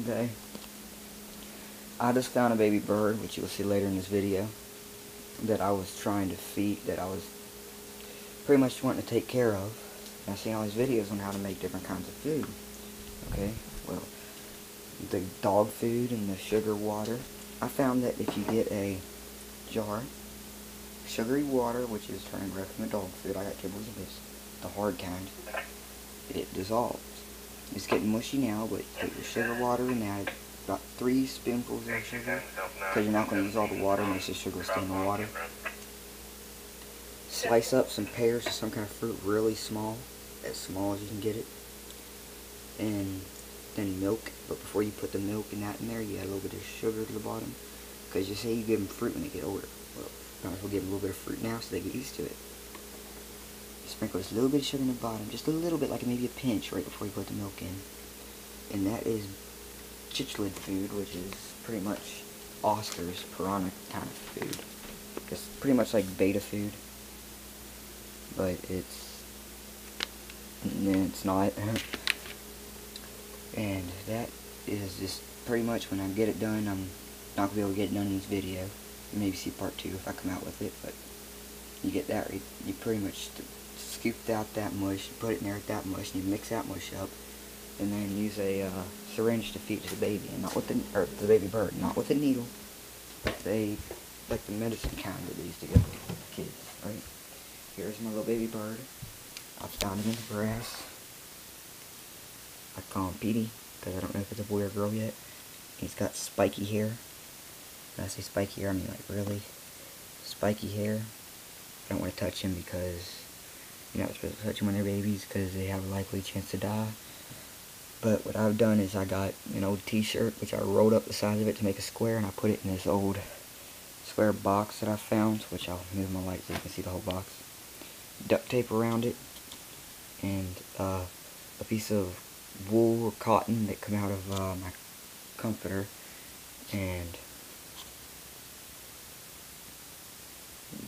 Okay. I just found a baby bird, which you'll see later in this video, that I was trying to feed, that I was pretty much wanting to take care of. And I've seen all these videos on how to make different kinds of food. Okay, well, the dog food and the sugar water. I found that if you get a jar, sugary water, which is turning red from the dog food, I got kibbles of this, the hard kind, it dissolves. It's getting mushy now, but put your sugar water in that, about 3 spoonfuls of sugar, because you're not going to use all the water, makes the sugar stay in the water. Slice up some pears or some kind of fruit really small as you can get it, and then milk. But before you put the milk and that in there, you add a little bit of sugar to the bottom, because you say you give them fruit when they get older. Well, you might as well give them a little bit of fruit now so they get used to it. You sprinkle just a little bit of sugar in the bottom, just a little bit, like maybe a pinch right before you put the milk in, and that is cichlid food, which is pretty much oysters, piranha kind of food. It's pretty much like beta food, but it's not. And that is just pretty much, when I get it done, I'm not going to be able to get it done in this video. You maybe see part 2 if I come out with it, but you get that, you pretty much scoop out that mush, you put it in there with that mush, and you mix that mush up, and then use a syringe to feed to the baby, and not with the baby bird, not with a needle, but like the medicine kind that they used to give kids, right? Here's my little baby bird. I found him in the grass. I call him Petey, because I don't know if it's a boy or girl yet. He's got spiky hair. When I say spiky hair, I mean like really spiky hair. I don't want to touch him because you're not supposed to touch them when they're babies, because they have a likely chance to die. But what I've done is I got an old t-shirt, which I rolled up the size of it to make a square, and I put it in this old square box that I found, which I'll move my light so you can see the whole box. Duct tape around it, and a piece of wool or cotton that come out of my comforter, and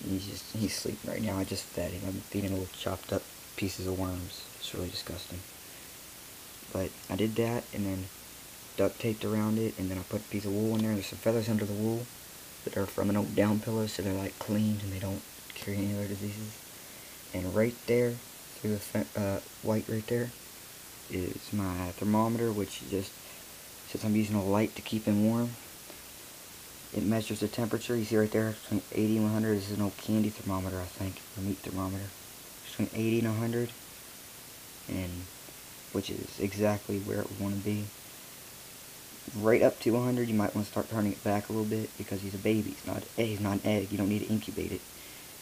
he's sleeping right now. I just fed him. I'm feeding little chopped up pieces of worms. It's really disgusting. But I did that, and then duct taped around it, and then I put a piece of wool in there. There's some feathers under the wool that are from an old down pillow, so they're like clean and they don't carry any other diseases. And right there, through the white right there, is my thermometer, which just, since I'm using a light to keep him warm, it measures the temperature. You see right there, between 80 and 100. This is an old candy thermometer, I think, or meat thermometer. Between 80 and 100, and which is exactly where it would want to be. Right up to 100, you might want to start turning it back a little bit, because he's a baby. He's not an egg. You don't need to incubate it. You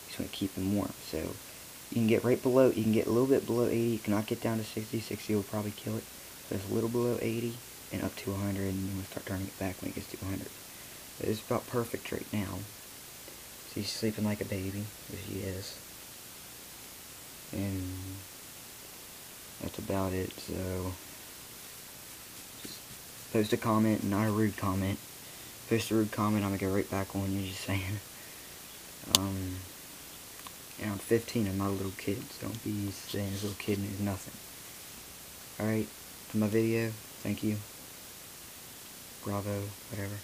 just want to keep him warm. So you can get right below. You can get a little bit below 80. You cannot get down to 60. 60 will probably kill it. So it's a little below 80 and up to 100, and you want to start turning it back when it gets to 100. But it's about perfect right now. So he's sleeping like a baby, which he is. And that's about it. So just post a comment, not a rude comment. Post a rude comment, I'm gonna go right back on you, just saying. And I'm 15, I'm not a little kid, so don't be saying this little kid knows nothing. Alright, for my video, thank you. Bravo, whatever.